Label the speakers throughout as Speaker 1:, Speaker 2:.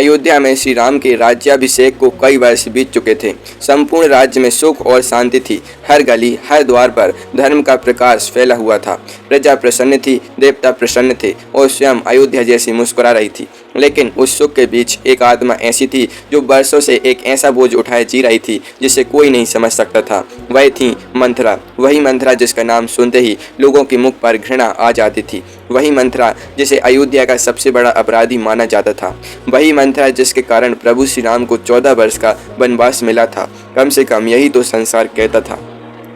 Speaker 1: अयोध्या में श्री राम के राज्याभिषेक को कई वर्ष बीत चुके थे। संपूर्ण राज्य में सुख और शांति थी। हर गली हर द्वार पर धर्म का प्रकाश फैला हुआ था। प्रजा प्रसन्न थी, देवता प्रसन्न थे और स्वयं अयोध्या जैसी मुस्कुरा रही थी। लेकिन उस सुख के बीच एक आत्मा ऐसी थी जो वर्षों से एक ऐसा बोझ उठाए जी रही थी जिसे कोई नहीं समझ सकता था। वह थी मंथरा, वही मंथरा जिसका नाम सुनते ही लोगों के मुख पर घृणा आ जाती थी। वही मंथरा जिसे अयोध्या का सबसे बड़ा अपराधी माना जाता था। वही मंथरा जिसके कारण प्रभु श्री राम को 14 वर्ष का वनवास मिला था। कम से कम यही तो संसार कहता था।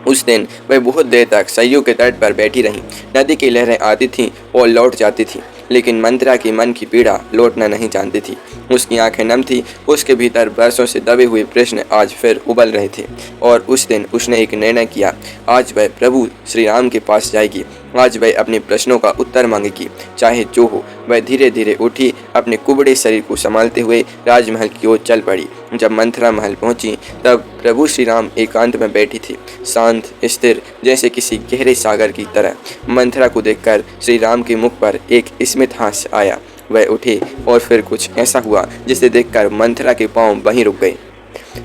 Speaker 1: उस दिन वह बहुत देर तक सरयू के तट पर बैठी रही। नदी की लहरें आती थीं और लौट जाती थीं, लेकिन मंथरा की मन की पीड़ा लौटना नहीं जानती थी। उसकी आंखें नम थी। उसके भीतर वर्षों से दबे हुए प्रश्न आज फिर उबल रहे थे। और उस दिन उसने एक निर्णय किया। आज वह प्रभु श्री राम के पास जाएगी। आज वह अपने प्रश्नों का उत्तर मांगेगी, चाहे जो हो। वह धीरे धीरे उठी, अपने कुबड़े शरीर को संभालते हुए राजमहल की ओर चल पड़ी। जब मंथरा महल पहुंची तब प्रभु श्री राम एकांत में बैठी थी, शांत स्थिर, जैसे किसी गहरे सागर की तरह। मंथरा को देखकर श्री राम के मुख पर एक स्मित हास्य आया। वह उठे और फिर कुछ ऐसा हुआ जिसे देखकर मंथरा के पांव वहीं रुक गए।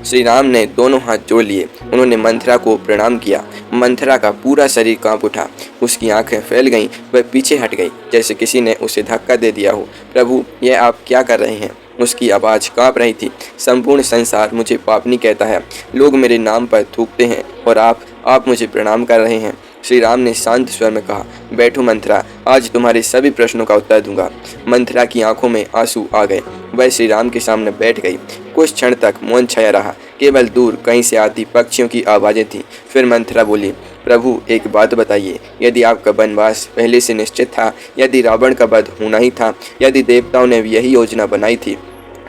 Speaker 1: श्री राम ने दोनों हाथ जोड़ लिए। उन्होंने मंथरा को प्रणाम किया। मंथरा का पूरा शरीर कांप उठा। उसकी आंखें फैल गईं। वह पीछे हट गई जैसे किसी ने उसे धक्का दे दिया हो। प्रभु, यह आप क्या कर रहे हैं? उसकी आवाज़ कांप रही थी। संपूर्ण संसार मुझे पापनी कहता है। लोग मेरे नाम पर थूकते हैं और आप मुझे प्रणाम कर रहे हैं। श्री राम ने शांत स्वर में कहा, बैठो मंथरा, आज तुम्हारे सभी प्रश्नों का उत्तर दूंगा। मंथरा की आंखों में आंसू आ गए। वह श्री राम के सामने बैठ गई। कुछ क्षण तक मौन छाया रहा। केवल दूर कहीं से आती पक्षियों की आवाज़ें थीं। फिर मंथरा बोली, प्रभु, एक बात बताइए। यदि आपका वनवास पहले से निश्चित था, यदि रावण का वध होना ही था, यदि देवताओं ने यही योजना बनाई थी,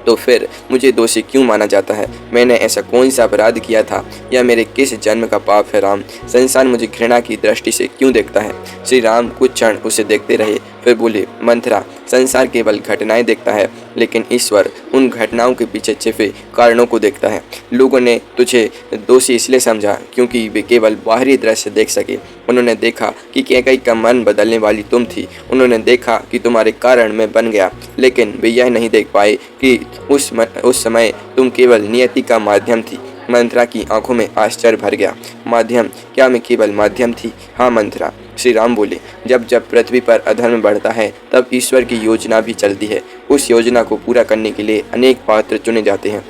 Speaker 1: तो फिर मुझे दोषी क्यों माना जाता है? मैंने ऐसा कौन सा अपराध किया था? या मेरे किस जन्म का पाप है? राम, संसार मुझे घृणा की दृष्टि से क्यों देखता है? श्री राम कुछ क्षण उसे देखते रहे, फिर बोले, मंथरा, संसार केवल घटनाएं देखता है, लेकिन ईश्वर उन घटनाओं के पीछे छिपे कारणों को देखता है। लोगों ने तुझे दोषी इसलिए समझा क्योंकि वे केवल बाहरी दृश्य देख सके। उन्होंने देखा कि कैकेयी का मन बदलने वाली तुम थी। उन्होंने देखा कि तुम्हारे कारण मैं बन गया, लेकिन वे यह नहीं देख पाए कि उस समय तुम केवल नियति का माध्यम थी। मंथरा की आंखों में आश्चर्य भर गया। माध्यम? क्या मैं केवल माध्यम थी? हाँ मंथरा, श्री राम बोले, जब जब पृथ्वी पर अधर्म बढ़ता है तब ईश्वर की योजना भी चलती है। उस योजना को पूरा करने के लिए अनेक पात्र चुने जाते हैं।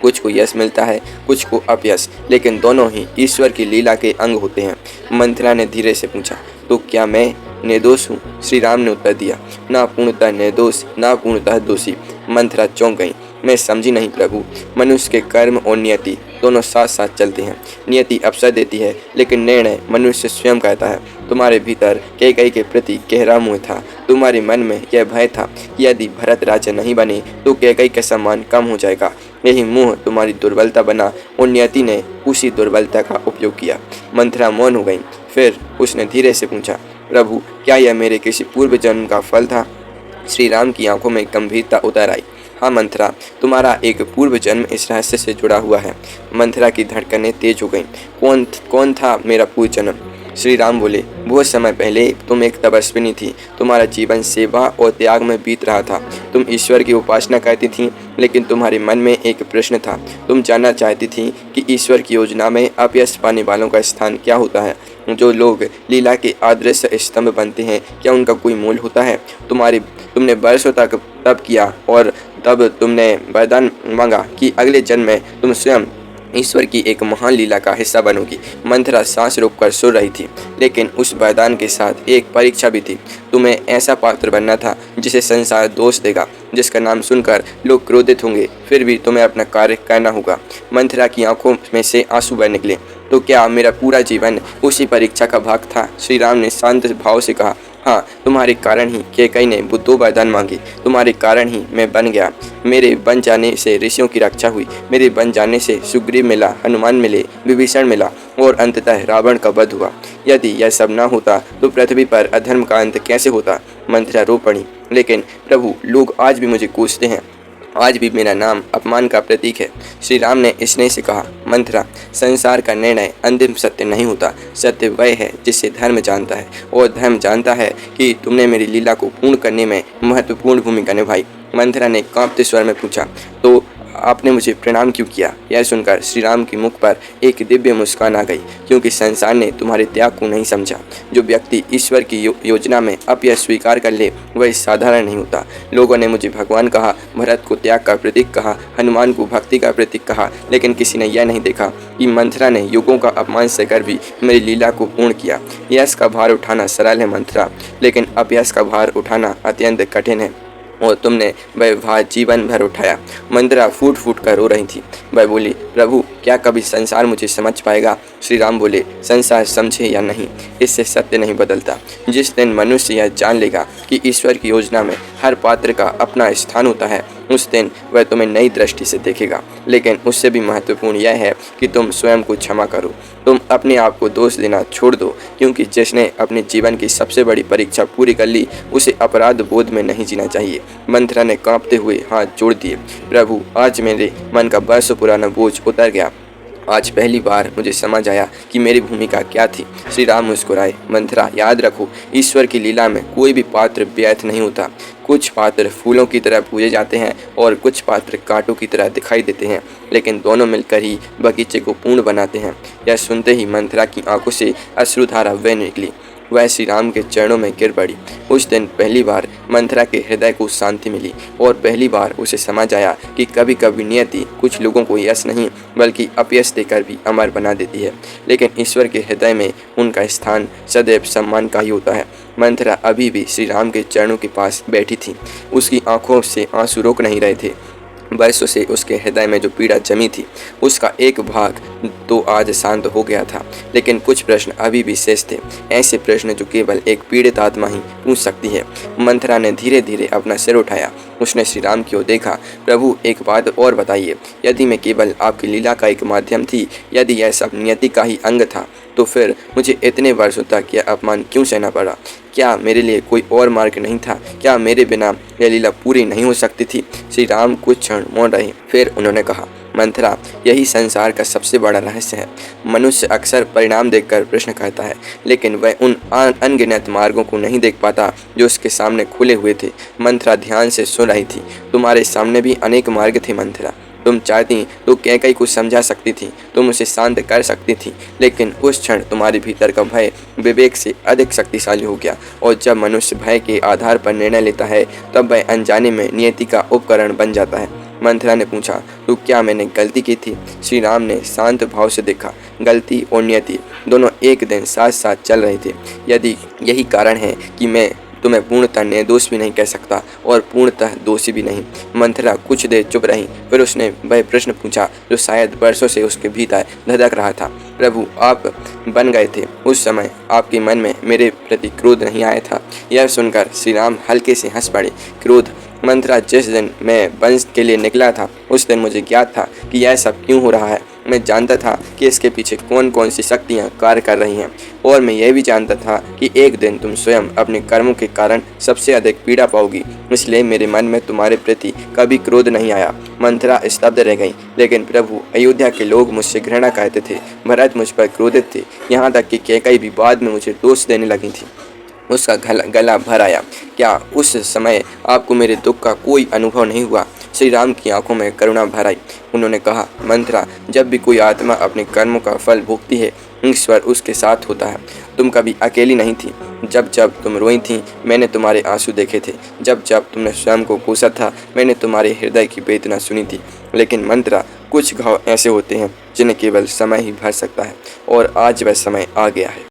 Speaker 1: कुछ को यश मिलता है, कुछ को अपयश, लेकिन दोनों ही ईश्वर की लीला के अंग होते हैं। मंथरा ने धीरे से पूछा, तो क्या मैं निर्दोष हूँ? श्री राम ने उत्तर दिया, ना पूर्णतः निर्दोष, ना पूर्णतः दोषी। मंथरा चौंक गई। मैं समझी नहीं प्रभु। मनुष्य के कर्म और नियति दोनों साथ साथ चलते हैं। नियति अवसर देती है, लेकिन निर्णय मनुष्य स्वयं करता है। तुम्हारे भीतर कैकेयी के प्रति गहरा मोह था। तुम्हारे मन में यह भय था कि यदि भरत राजा नहीं बने तो कैकेयी का सम्मान कम हो जाएगा। यही मोह तुम्हारी दुर्बलता बना और नियति ने उसी दुर्बलता का उपयोग किया। मंथरा मौन हो गई। फिर उसने धीरे से पूछा, प्रभु, क्या यह मेरे किसी पूर्व जन्म का फल था? श्री राम की आंखों में गंभीरता उतर आई। हाँ मंथरा, तुम्हारा एक पूर्व जन्म इस रहस्य से जुड़ा हुआ है। मंथरा की धड़कनें तेज हो गईं। कौन था मेरा पूर्व जन्म? श्री राम बोले, बहुत समय पहले तुम एक तपस्विनी थी। तुम्हारा जीवन सेवा और त्याग में बीत रहा था। तुम ईश्वर की उपासना करती थी, लेकिन तुम्हारे मन में एक प्रश्न था। तुम जानना चाहती थी कि ईश्वर की योजना में अपयश पाने वालों का स्थान क्या होता है। जो लोग लीला के अदृश्य स्तंभ बनते हैं, क्या उनका कोई मूल होता है? तुमने वर्षों तक तप किया और तब तुमने वरदान मांगा कि अगले जन्म में तुम स्वयं ईश्वर की एक महान लीला का हिस्सा बनोगी। मंथरा सांस रोककर सुन रही थी, लेकिन उस वरदान के साथ एक परीक्षा भी थी। तुम्हें ऐसा पात्र बनना था जिसे संसार दोष देगा, जिसका नाम सुनकर लोग क्रोधित होंगे, फिर भी तुम्हें अपना कार्य करना होगा। मंथरा की आंखों में से आंसू बह निकले। तो क्या मेरा पूरा जीवन उसी परीक्षा का भाग था? श्री राम ने शांत भाव से कहा, हाँ, तुम्हारे कारण ही कैकेयी ने बुद्धों वरदान मांगे। तुम्हारे कारण ही मैं बन गया। मेरे बन जाने से ऋषियों की रक्षा हुई। मेरे बन जाने से सुग्रीव मिला, हनुमान मिले, विभीषण मिला और अंततः रावण का वध हुआ। यदि यह सब न होता तो पृथ्वी पर अधर्म का अंत कैसे होता? मंथरा रो पड़ी। लेकिन प्रभु, लोग आज भी मुझे कोसते हैं। आज भी मेरा नाम अपमान का प्रतीक है। श्री राम ने स्नेह से कहा, मंथरा, संसार का निर्णय अंतिम सत्य नहीं होता। सत्य वह है जिसे धर्म जानता है, और धर्म जानता है कि तुमने मेरी लीला को पूर्ण करने में महत्वपूर्ण भूमिका निभाई। मंथरा ने कांपते स्वर में पूछा, तो आपने मुझे प्रणाम क्यों किया? यह सुनकर श्री राम की मुख पर एक दिव्य मुस्कान आ गई, क्योंकि संसार ने तुम्हारे त्याग को नहीं समझा। जो व्यक्ति ईश्वर की योजना में अपयश स्वीकार कर ले वह साधारण नहीं होता। लोगों ने मुझे भगवान कहा, भरत को त्याग का प्रतीक कहा, हनुमान को भक्ति का प्रतीक कहा, लेकिन किसी ने यह नहीं देखा कि मंथरा ने युगों का अपमान सहकर भी मेरी लीला को पूर्ण किया। यश का भार उठाना सरल है मंथरा, लेकिन अपयश का भार उठाना अत्यंत कठिन है, और तुमने वह भार जीवन भर उठाया। मंथरा फूट फूट कर रो रही थी। वह बोली, प्रभु क्या कभी संसार मुझे समझ पाएगा? श्री राम बोले, संसार समझे या नहीं, इससे सत्य नहीं बदलता। जिस दिन मनुष्य यह जान लेगा कि ईश्वर की योजना में हर पात्र का अपना स्थान होता है, उस दिन वह तुम्हें नई दृष्टि से देखेगा। लेकिन उससे भी महत्वपूर्ण यह है कि तुम स्वयं को क्षमा करो। तुम अपने आप को दोष देना छोड़ दो, क्योंकि जिसने अपने जीवन की सबसे बड़ी परीक्षा पूरी कर ली उसे अपराध बोध में नहीं जीना चाहिए। मंथरा ने कांपते हुए हाथ जोड़ दिए, प्रभु आज मेरे मन का बरसों पुराना बोझ उतर गया। आज पहली बार मुझे समझ आया कि मेरी भूमिका क्या थी। श्री राम मुस्कुराए, मंथरा याद रखो, ईश्वर की लीला में कोई भी पात्र व्यर्थ नहीं होता। कुछ पात्र फूलों की तरह पूजे जाते हैं और कुछ पात्र कांटों की तरह दिखाई देते हैं, लेकिन दोनों मिलकर ही बगीचे को पूर्ण बनाते हैं। यह सुनते ही मंथरा की आंखों से अश्रुधारा बह निकली। वह श्री राम के चरणों में गिर पड़ी। उस दिन पहली बार मंथरा के हृदय को शांति मिली, और पहली बार उसे समझ आया कि कभी कभी नियति कुछ लोगों को यश नहीं बल्कि अपयश देकर भी अमर बना देती है, लेकिन ईश्वर के हृदय में उनका स्थान सदैव सम्मान का ही होता है। मंथरा अभी भी श्री राम के चरणों के पास बैठी थी। उसकी आंखों से आंसू रुक नहीं रहे थे। वर्षों से उसके हृदय में जो पीड़ा जमी थी उसका एक भाग तो आज शांत हो गया था, लेकिन कुछ प्रश्न अभी भी शेष थे, ऐसे प्रश्न जो केवल एक पीड़ित आत्मा ही पूछ सकती है। मंथरा ने धीरे धीरे अपना सिर उठाया। उसने श्री राम की ओर देखा, प्रभु एक बात और बताइए, यदि मैं केवल आपकी लीला का एक माध्यम थी, यदि यह सब नियति का ही अंग था, तो फिर मुझे इतने वर्षों तक यह अपमान क्यों सहना पड़ा? क्या मेरे लिए कोई और मार्ग नहीं था? क्या मेरे बिना यह लीला पूरी नहीं हो सकती थी? श्री राम कुछ क्षण मौन रहे, फिर उन्होंने कहा, मंथरा यही संसार का सबसे बड़ा रहस्य है। मनुष्य अक्सर परिणाम देखकर प्रश्न करता है, लेकिन वह उन अनगिनत मार्गों को नहीं देख पाता जो उसके सामने खुले हुए थे। मंथरा ध्यान से सुन रही थी। तुम्हारे सामने भी अनेक मार्ग थे मंथरा। तुम चाहती तो कैकई को समझा सकती थी, तुम उसे शांत कर सकती थी, लेकिन उस क्षण तुम्हारे भीतर का भय विवेक से अधिक शक्तिशाली हो गया, और जब मनुष्य भय के आधार पर निर्णय लेता है तब वह अनजाने में नियति का उपकरण बन जाता है। मंथरा ने पूछा, तो क्या मैंने गलती की थी? श्री राम ने शांत भाव से देखा। गलती और नियति दोनों एक दिन साथ साथ चल रहे थे। यदि यही कारण है कि मैं तुम्हें पूर्णतः निर्दोष भी नहीं कह सकता और पूर्णतः दोषी भी नहीं। मंथरा कुछ देर चुप रही, फिर उसने वह प्रश्न पूछा जो शायद वर्षों से उसके भीतर धधक रहा था। प्रभु आप बन गए थे, उस समय आपके मन में मेरे प्रति क्रोध नहीं आया था? यह सुनकर श्री राम हल्के से हंस पड़े। क्रोध? मंथरा जिस दिन मैं वंश के लिए निकला था उस दिन मुझे ज्ञात था कि यह सब क्यों हो रहा है। मैं जानता था कि इसके पीछे कौन कौन सी शक्तियाँ कार्य कर रही हैं, और मैं यह भी जानता था कि एक दिन तुम स्वयं अपने कर्मों के कारण सबसे अधिक पीड़ा पाओगी, इसलिए मेरे मन में तुम्हारे प्रति कभी क्रोध नहीं आया। मंथरा स्तब्ध रह गई। लेकिन प्रभु अयोध्या के लोग मुझसे घृणा करते थे, भरत मुझ पर क्रोधित थे, यहाँ तक कि कैकई भी बाद में मुझे दोष देने लगी थी। उसका गला भर आया। क्या उस समय आपको मेरे दुख का कोई अनुभव नहीं हुआ? श्री राम की आंखों में करुणा भर आई। उन्होंने कहा, मंथरा जब भी कोई आत्मा अपने कर्मों का फल भोगती है ईश्वर उसके साथ होता है। तुम कभी अकेली नहीं थी। जब जब तुम रोई थी मैंने तुम्हारे आंसू देखे थे। जब जब तुमने स्वयं को कोसा था मैंने तुम्हारे हृदय की वेदना सुनी थी। लेकिन मंथरा कुछ घाव ऐसे होते हैं जिन्हें केवल समय ही भर सकता है, और आज वह समय आ गया है।